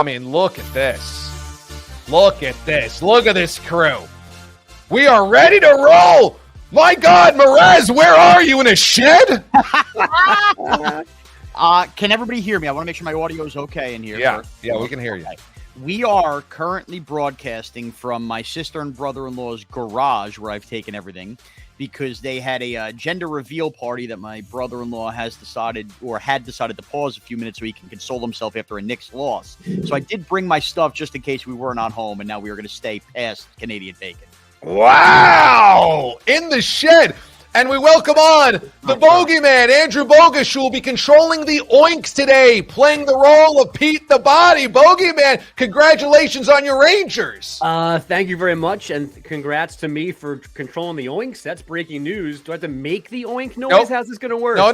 mean, look at this. Look at this. Look at this crew. We are ready to roll. My God, Mraz, where are you? In a shed? Can everybody hear me? I want to make sure my audio is okay in here. Yeah, we can hear you. We are currently broadcasting from my sister and brother-in-law's garage where I've taken everything because they had a gender reveal party that my brother-in-law had decided to pause a few minutes so he can console himself after a Knicks loss. So I did bring my stuff just in case we were not home, and now we are going to stay past Canadian bacon. Wow! In the shed. And we welcome on the bogeyman, Andrew Bogusch, who will be controlling the Oinks today, playing the role of Pete the Body. Bogeyman, congratulations on your Rangers. Thank you very much, and congrats to me for controlling the Oinks. That's breaking news. Do I have to make the Oink noise? Nope. How's this going to work? No.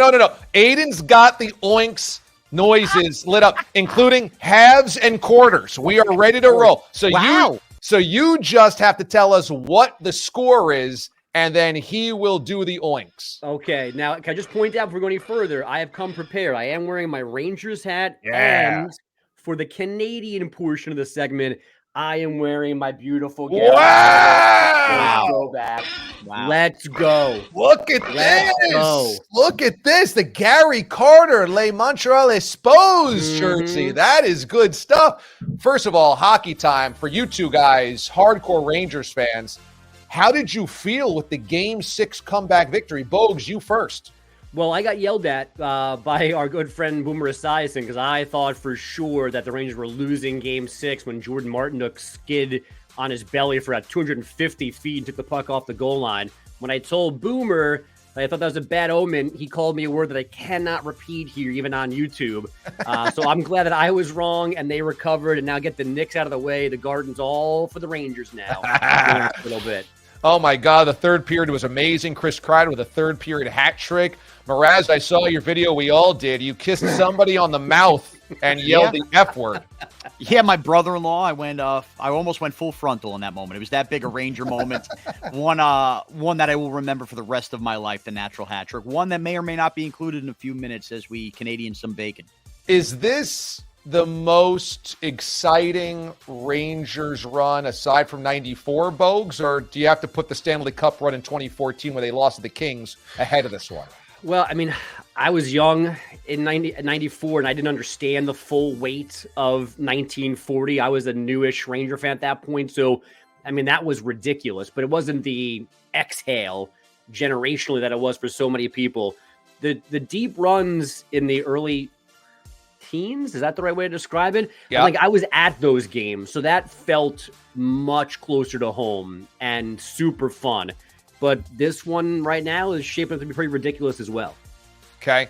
Aiden's got the Oinks noises lit up, including halves and quarters. We are ready to roll. So you just have to tell us what the score is, and then he will do the Oinks. Okay. Now, can I just point out before we go any further, I have come prepared. I am wearing my Rangers hat, and for the Canadian portion of the segment, I am wearing my beautiful Wow! Wow. Let's go. Look at this. Look at this. The Gary Carter Le Montreal Expos jersey. That is good stuff. First of all, hockey time for you two guys, hardcore Rangers fans. How did you feel with the Game 6 comeback victory? Bogues, you first. Well, I got yelled at by our good friend Boomer Esiason because I thought for sure that the Rangers were losing Game 6 when Jordan Martinook skid on his belly for about 250 feet and took the puck off the goal line. When I told Boomer that I thought that was a bad omen, he called me a word that I cannot repeat here, even on YouTube. So I'm glad that I was wrong and they recovered and now get the Knicks out of the way. The Garden's all for the Rangers now. A little bit. Oh, my God. The third period was amazing. Chris Kreider with a third period hat trick. Mraz, I saw your video. We all did. You kissed somebody on the mouth and yelled the F word. Yeah, my brother-in-law, I almost went full frontal in that moment. It was that big a Ranger moment. One that I will remember for the rest of my life, the natural hat trick. One that may or may not be included in a few minutes as we Canadian some bacon. Is this the most exciting Rangers run aside from 94, Bogues, or do you have to put the Stanley Cup run in 2014 where they lost to the Kings ahead of this one? Well, I mean, I was young in 94, and I didn't understand the full weight of 1940. I was a newish Ranger fan at that point, so, I mean, that was ridiculous, but it wasn't the exhale generationally that it was for so many people. The deep runs in the early teens, is that the right way to describe it? Yeah. Like, I was at those games, so that felt much closer to home and super fun. But this one right now is shaping up to be pretty ridiculous as well. Okay.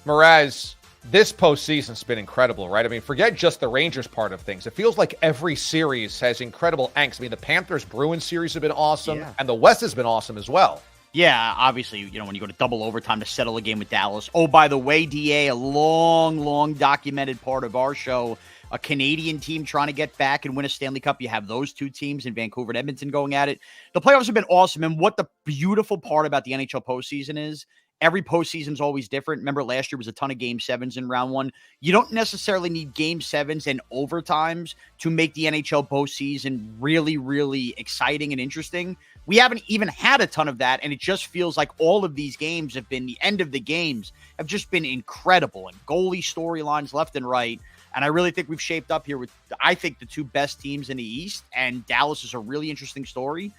Mraz, this postseason's been incredible, right? I mean, forget just the Rangers part of things. It feels like every series has incredible angst. I mean, the Panthers-Bruins series have been awesome, and the West has been awesome as well. Yeah, obviously, when you go to double overtime to settle a game with Dallas. Oh, by the way, DA, a long documented part of our show, a Canadian team trying to get back and win a Stanley Cup. You have those two teams in Vancouver and Edmonton going at it. The playoffs have been awesome. And what the beautiful part about the NHL postseason is, every postseason is always different. Remember, last year was a ton of Game 7s in round one. You don't necessarily need Game 7s and overtimes to make the NHL postseason really, really exciting and interesting. We haven't even had a ton of that, and it just feels like all of these games have been, the end of the games have just been incredible, and goalie storylines left and right. And I really think we've shaped up here with, I think, the two best teams in the East, and Dallas is a really interesting story.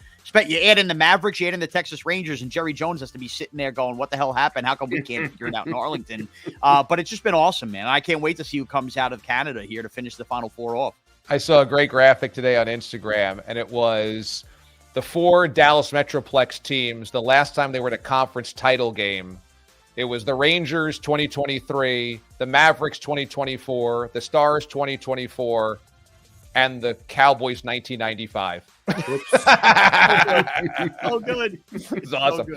You add in the Mavericks, you add in the Texas Rangers, and Jerry Jones has to be sitting there going, what the hell happened? How come we can't figure it out in Arlington? But it's just been awesome, man. I can't wait to see who comes out of Canada here to finish the Final Four off. I saw a great graphic today on Instagram, and it was the four Dallas Metroplex teams, the last time they were in a conference title game. It was the Rangers 2023, the Mavericks 2024, the Stars 2024, and the Cowboys 1995. Oh, good. It's awesome.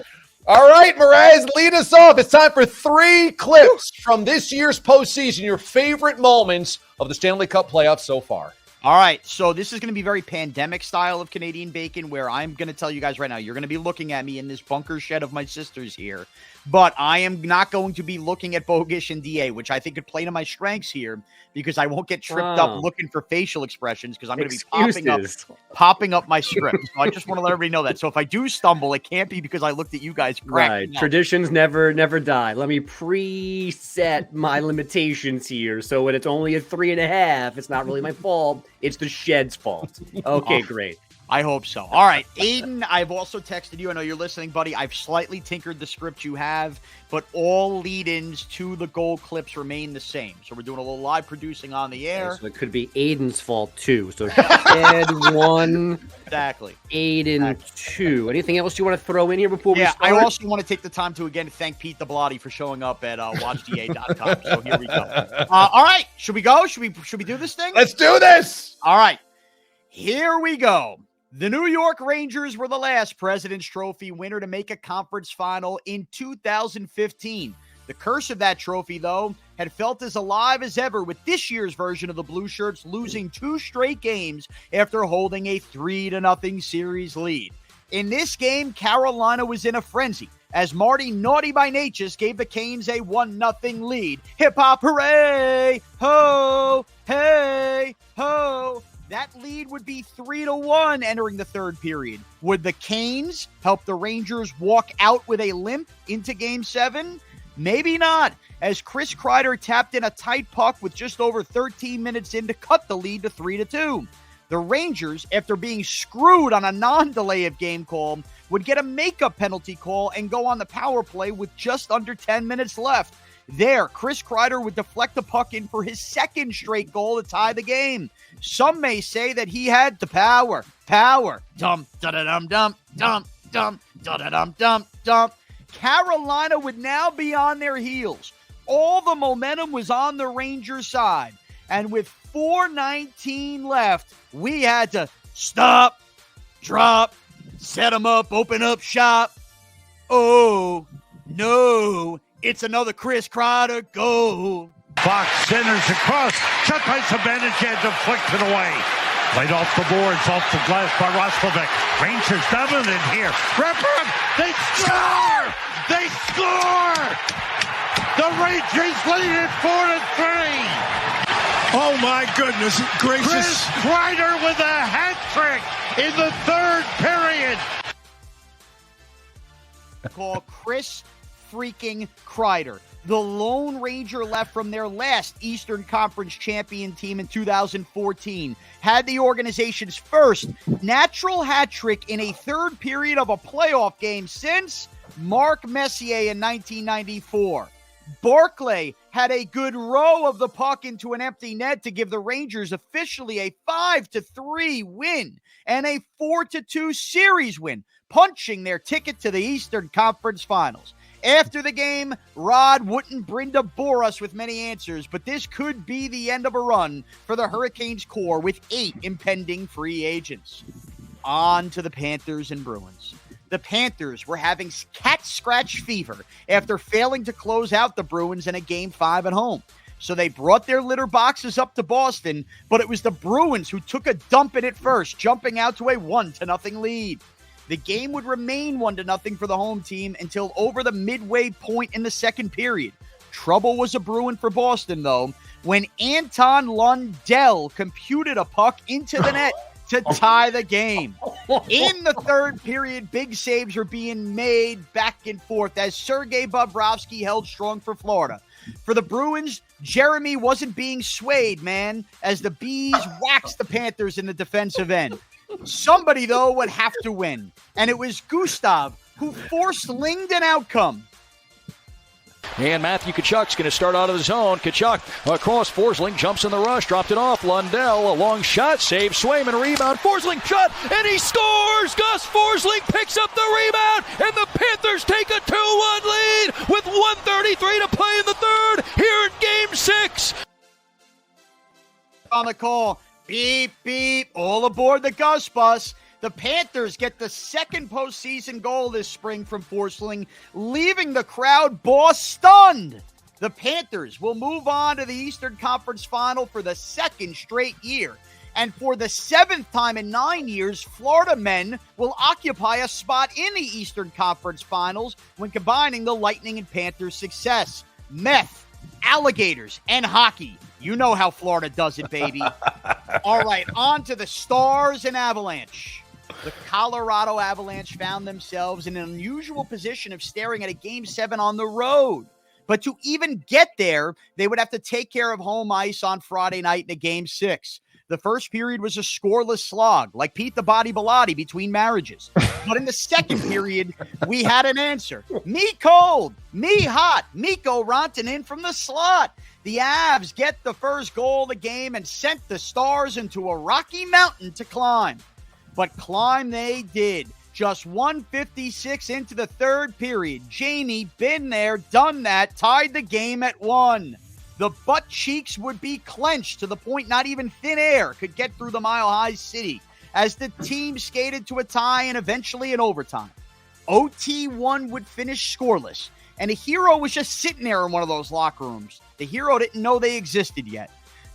All right, Mraz, lead us off. It's time for 3 clips from this year's postseason, your favorite moments of the Stanley Cup playoffs so far. All right, so this is going to be very pandemic style of Canadian bacon, where I'm going to tell you guys right now, you're going to be looking at me in this bunker shed of my sisters here, but I am not going to be looking at Bogusch and DA, which I think could play to my strengths here, because I won't get tripped up looking for facial expressions, because I'm going to be popping up my script. So I just want to let everybody know that. So if I do stumble, it can't be because I looked at you guys. Right. Traditions never die. Let me preset my limitations here. So when it's only a 3.5, it's not really my fault. It's the shed's fault. Okay, great. I hope so. All right, Aiden, I've also texted you. I know you're listening, buddy. I've slightly tinkered the script you have, but all lead-ins to the gold clips remain the same. So we're doing a little live producing on the air. So it could be Aiden's fault, too. So Shed 1. Exactly. Aiden 2. Anything else you want to throw in here before we start? I also want to take the time to, again, thank Pete DeBlotti for showing up at watchda.com. So here we go. All right, should we go? Should we do this thing? Let's do this! All right, here we go. The New York Rangers were the last President's Trophy winner to make a conference final in 2015. The curse of that trophy, though, had felt as alive as ever, with this year's version of the Blue Shirts losing 2 straight games after holding a 3-0 series lead. In this game, Carolina was in a frenzy, as Marty Naughty by Natchez gave the Canes a 1-0 lead. Hip-hop hooray! Ho! Hey! Ho! That lead would be 3-1 entering the third period. Would the Canes help the Rangers walk out with a limp into Game 7? Maybe not, as Chris Kreider tapped in a tight puck with just over 13 minutes in to cut the lead to 3-2. The Rangers, after being screwed on a non-delay of game call, would get a makeup penalty call and go on the power play with just under 10 minutes left. There, Chris Kreider would deflect the puck in for his second straight goal to tie the game. Some may say that he had the power. Dum, da-da-dum, dum, dum, dum, da-da-dum, dum, dum. Carolina would now be on their heels. All the momentum was on the Rangers' side. And with 4:19 left, we had to stop, drop, set them up, open up shop. Oh, no. It's another Chris Kreider goal. Fox centers across. Shot by Zibanejad, deflected away. Played off the boards, off the glass by Roslovic. Rangers dominant here. Ripper, they score! They score! The Rangers lead it 4-3. Oh my goodness gracious. Chris Kreider with a hat trick in the third period. Call Chris freaking Kreider, the Lone Ranger left from their last Eastern Conference champion team in 2014, had the organization's first natural hat trick in a third period of a playoff game since Mark Messier in 1994. Barclay had a good row of the puck into an empty net to give the Rangers officially a 5-3 win and a 4-2 series win, punching their ticket to the Eastern Conference Finals. After the game, Rod wouldn't bring to bore us with many answers, but this could be the end of a run for the Hurricanes core with 8 impending free agents. On to the Panthers and Bruins. The Panthers were having cat scratch fever after failing to close out the Bruins in a Game 5 at home. So they brought their litter boxes up to Boston, but it was the Bruins who took a dump in it first, jumping out to a 1-0 lead. The game would remain 1-0 for the home team until over the midway point in the second period. Trouble was a brewing for Boston, though, when Anton Lundell computed a puck into the net to tie the game. In the third period, big saves were being made back and forth as Sergei Bobrovsky held strong for Florida. For the Bruins, Jeremy wasn't being swayed, man, as the Bees waxed the Panthers in the defensive end. Somebody, though, would have to win, and it was Gustav who force-linged an outcome. And Matthew Tkachuk's going to start out of the zone. Tkachuk across Forsling, jumps in the rush, dropped it off. Lundell, a long shot, save Swayman, rebound. Forsling shot, and he scores! Gus Forsling picks up the rebound, and the Panthers take a 2-1 lead with 1:33 to play in the third here in Game 6. On the call, beep, beep, all aboard the Gus bus. The Panthers get the second postseason goal this spring from Forsling, leaving the crowd boss stunned. The Panthers will move on to the Eastern Conference Final for the second straight year. And for the 7th time in 9 years, Florida men will occupy a spot in the Eastern Conference Finals when combining the Lightning and Panthers' success. Meth, alligators, and hockey. You know how Florida does it, baby. All right, on to the Stars and Avalanche. The Colorado Avalanche found themselves in an unusual position of staring at a Game 7 on the road. But to even get there, they would have to take care of home ice on Friday night in a Game 6. The first period was a scoreless slog, like Pete the Body Bilotti between marriages. But in the second period, we had an answer. Me cold, me hot, Mikko Rantanen from the slot. The Avs get the first goal of the game and sent the Stars into a rocky mountain to climb. But climb they did. Just 1:56 into the third period. Jamie, been there, done that, tied the game at 1. The butt cheeks would be clenched to the point not even thin air could get through the Mile High City as the team skated to a tie and eventually an overtime. OT1 would finish scoreless, and a hero was just sitting there in one of those locker rooms. The hero didn't know they existed yet.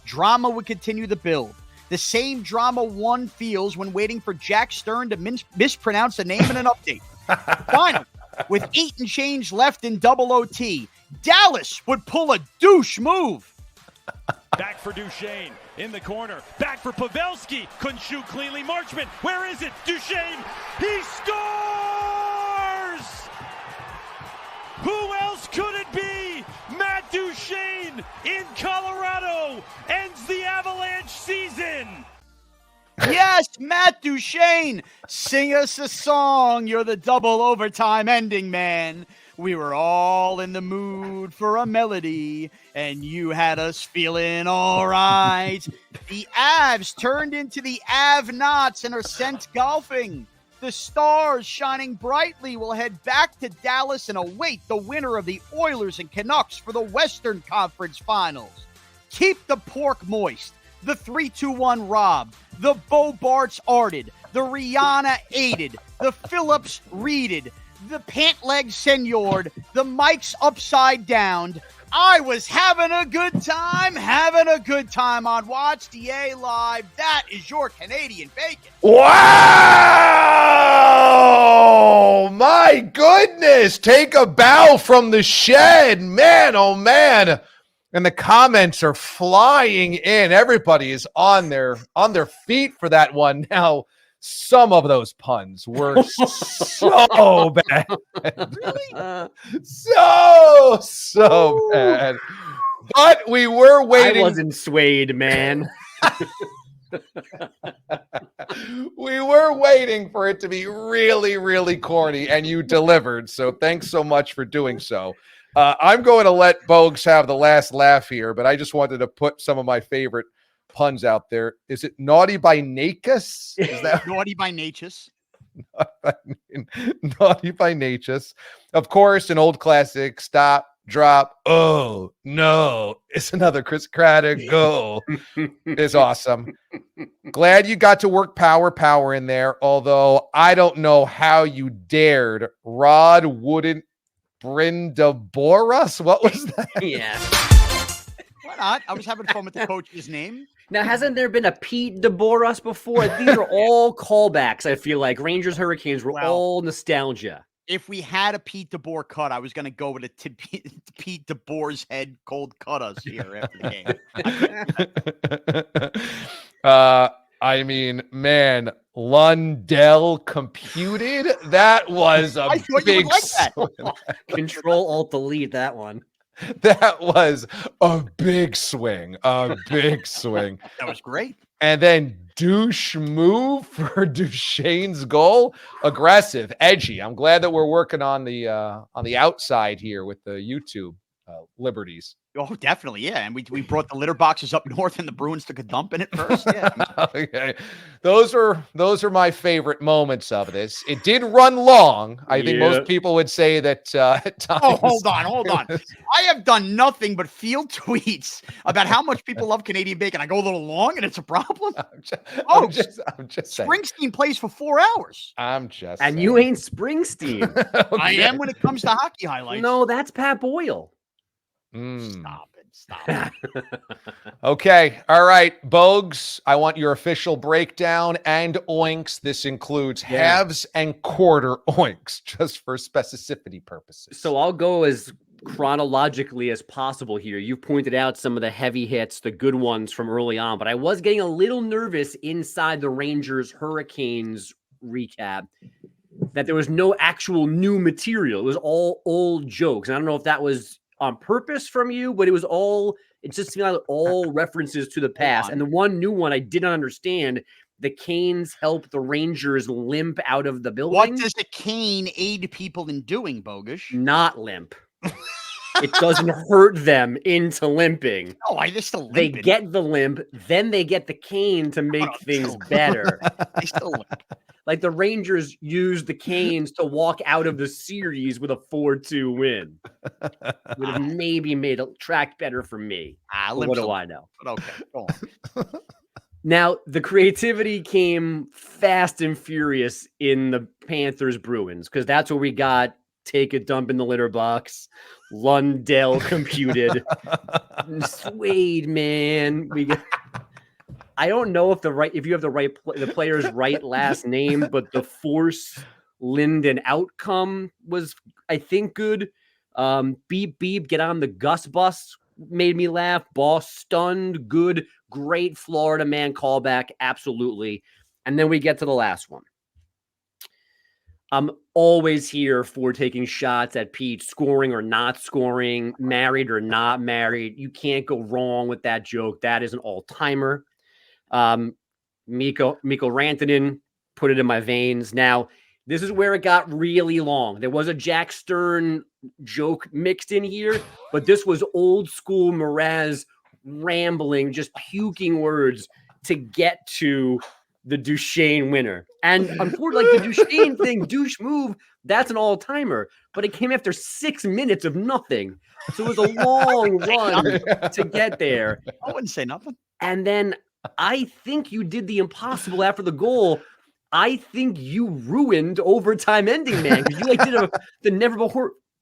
Drama would continue the build. The same drama one feels when waiting for Jack Stern to mispronounce a name in an update. Finally, with 8 and change left in double OT, Dallas would pull a douche move. Back for Duchesne in the corner. Back for Pavelski. Couldn't shoot cleanly. Marchment. Where is it? Duchesne. He scores! Who else could it be? Matt Duchesne in Colorado ends the Avalanche season. Yes, Matt Duchesne. Sing us a song. You're the double overtime ending man. We were all in the mood for a melody, and you had us feeling all right. The Avs turned into the Av-Nots and are sent golfing. The Stars, shining brightly, will head back to Dallas and await the winner of the Oilers and Canucks for the Western Conference Finals. Keep the pork moist, the 3-2-1 robbed, the Bobarts arted, the Rihanna aided, the Phillips reeded, the pant leg senored, the mics upside down. I was having a good time on Watch DA Live. That is your Canadian bacon. Wow! My goodness! Take a bow from the shed. Man, oh man. And the comments are flying in. Everybody is on their feet for that one. Now, some of those puns were so bad. Really? So bad. But we were waiting. I wasn't swayed, man. We were waiting for it to be really, really corny, and you delivered. So thanks so much for doing so. I'm going to let Bogusch have the last laugh here, but I just wanted to put some of my favorite puns out there. Is it naughty by Nakus? Is that Naughty by Natchez? Naughty by Natchez? Of course, an old classic. Stop, drop. Oh no! It's another Chris Craddock goal. Is awesome. Glad you got to work power in there. Although I don't know how you dared. Rod wouldn't Brindaboras. What was that? Yeah. Why not? I was having fun with the coach's name. Now, hasn't there been a Pete DeBoras before? These are all callbacks, I feel like. Rangers, Hurricanes were all nostalgia. If we had a Pete DeBoer cut, I was going to go with a Pete DeBoer's head cold cut us here after the game. I mean, man, Lundell computed. That was a big like that. Control Alt Delete that one. That was a big swing. A big swing. That was great. And then douche move for Duchesne's goal. Aggressive, edgy. I'm glad that we're working on the outside here with the YouTube liberties. Oh, definitely, yeah. And we brought the litter boxes up north, and the Bruins took a dump in it first. Yeah. Okay. Those are my favorite moments of this. It did run long. I think most people would say that at times. Oh, hold on. I have done nothing but field tweets about how much people love Canadian bacon. I go a little long, and it's a problem. I'm just saying. Springsteen plays for 4 hours. I'm just and saying. you ain't Springsteen. Okay. I am when it comes to hockey highlights. No, that's Pat Boyle. Stop it. Stop. Okay. All right. Bogues, I want your official breakdown and oinks. This includes halves and quarter oinks, just for specificity purposes. So I'll go as chronologically as possible here. You pointed out some of the heavy hits, the good ones from early on, but I was getting a little nervous inside the Rangers Hurricanes recap that there was no actual new material. It was all old jokes. And I don't know if that was on purpose from you, but it just seemed like all references to the past. And the one new one I didn't understand, the Canes help the Rangers limp out of the building. What does a cane aid people in doing, Bogusch? Not limp. It doesn't hurt them into limping. Oh, they're still They limping. get the limp, then they get the cane to make things better. They still limp. Like the Rangers used the Canes to walk out of the series with a 4-2 win. Would have maybe made a track better for me. What do I know? But okay, go on. Now, the creativity came fast and furious in the Panthers Bruins, because that's where we got take a dump in the litter box. Lundell computed. Swayed, man. I don't know if you have the player's right last name, but the Force Linden outcome was, I think, good. Beep beep, get on the Gus bus made me laugh. Boss stunned, good, great Florida man callback, absolutely. And then we get to the last one. I'm always here for taking shots at Pete, scoring or not scoring, married or not married. You can't go wrong with that joke. That is an all-timer. Mikko Rantanen put it in my veins. Now, this is where it got really long. There was a Jack Stern joke mixed in here, but this was old school Mraz rambling, just puking words to get to the Duchesne winner. And unfortunately, the Duchesne thing, douche move, that's an all-timer. But it came after 6 minutes of nothing. So it was a long run to get there. I wouldn't say nothing. And then I think you did the impossible after the goal. I think you ruined overtime ending, man. Because you did the never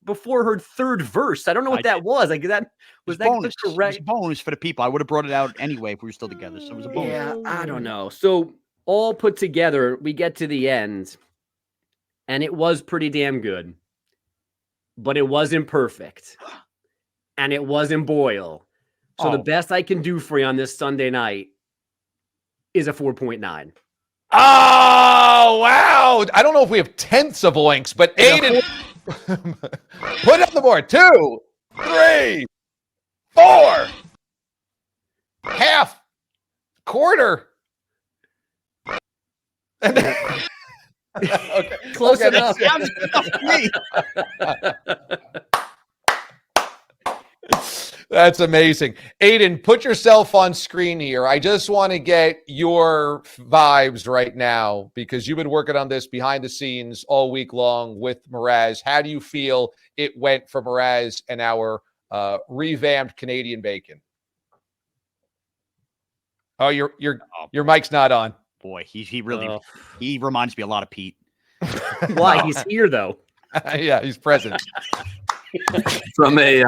before heard third verse. I don't know what that was. Like that was that bonus. Correct? It was a bonus for the people. I would have brought it out anyway if we were still together. So it was a bonus. Yeah, I don't know. So all put together, we get to the end, and it was pretty damn good. But it wasn't perfect. And it wasn't Boyle. So the best I can do for you on this Sunday night is a 4.9. Oh, wow. I don't know if we have tenths of oinks, but Aiden, put it on the board. 2, 3, 4, half, quarter. And then, okay. Close enough. That's amazing. Aiden, put yourself on screen here. I just want to get your vibes right now because you've been working on this behind the scenes all week long with Mraz. How do you feel it went for Mraz and our revamped Canadian bacon? Oh, your mic's not on. Boy, he really he reminds me a lot of Pete. Why? He's here though. Yeah, he's present. From a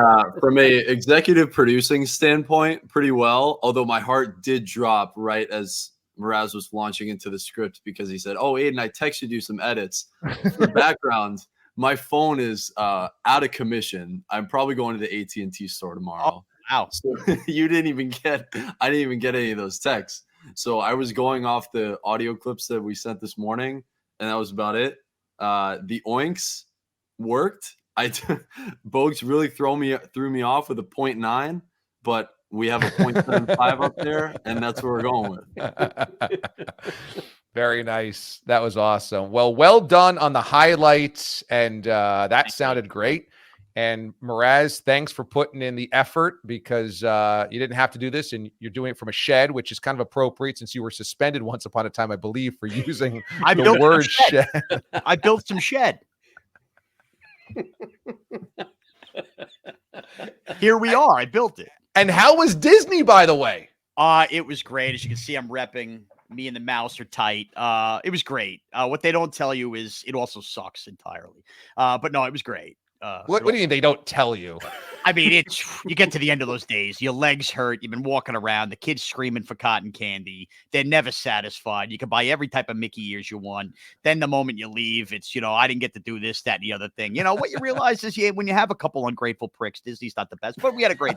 executive producing standpoint, pretty well. Although my heart did drop right as Mraz was launching into the script because he said, "Oh, Aiden, I texted you some edits." For background, my phone is out of commission. I'm probably going to the AT&T store tomorrow. Oh, wow! So I didn't even get any of those texts. So I was going off the audio clips that we sent this morning, and that was about it. The oinks worked. Bogues really threw me off with a 0.9, but we have a 0.75 up there, and that's what we're going with. Very nice. That was awesome. Well done on the highlights, and that sounded great. And Mraz, thanks for putting in the effort because you didn't have to do this, and you're doing it from a shed, which is kind of appropriate since you were suspended once upon a time, I believe, for using the word shed. I built some shed. Here we are. I built it. And how was Disney, by the way? It was great. As you can see, I'm repping. Me and the mouse are tight. It was great. What they don't tell you is it also sucks entirely. But no, it was great. What do you mean they don't tell you? I mean, you get to the end of those days, your legs hurt, you've been walking around, the kids screaming for cotton candy. They're never satisfied. You can buy every type of Mickey ears you want. Then the moment you leave, it's, I didn't get to do this, that, and the other thing. What you realize is when you have a couple ungrateful pricks, Disney's not the best, but we had a great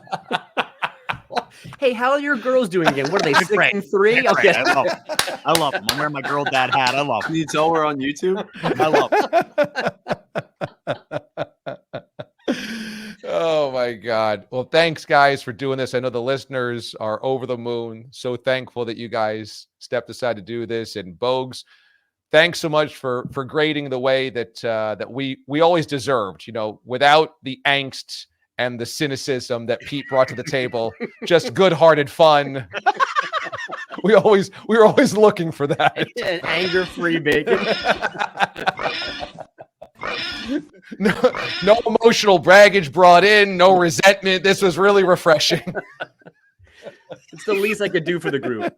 Hey, how are your girls doing again? What are they, 6 and 3? Okay. I love them. I'm wearing my girl dad hat. I love them. Can you tell we're on YouTube? I love them. Oh my God. Well, thanks guys for doing this. I know the listeners are over the moon. So thankful that you guys stepped aside to do this. And Bogues, thanks so much for grading the way that we always deserved, without the angst and the cynicism that Pete brought to the table. Just good-hearted fun. We were always looking for that. And anger-free bacon. No emotional baggage brought in, no resentment. This was really refreshing. It's the least I could do for the group.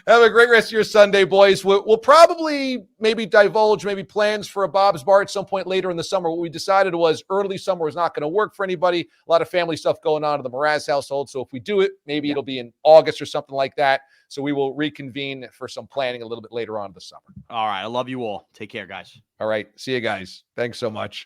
Have a great rest of your Sunday, boys. We'll probably maybe divulge plans for a Bob's Bar at some point later in the summer. What we decided was early summer was not going to work for anybody. A lot of family stuff going on in the Mraz household. So if we do it, maybe it'll be in August or something like that. So we will reconvene for some planning a little bit later on in the summer. All right. I love you all. Take care, guys. All right. See you guys. Thanks so much.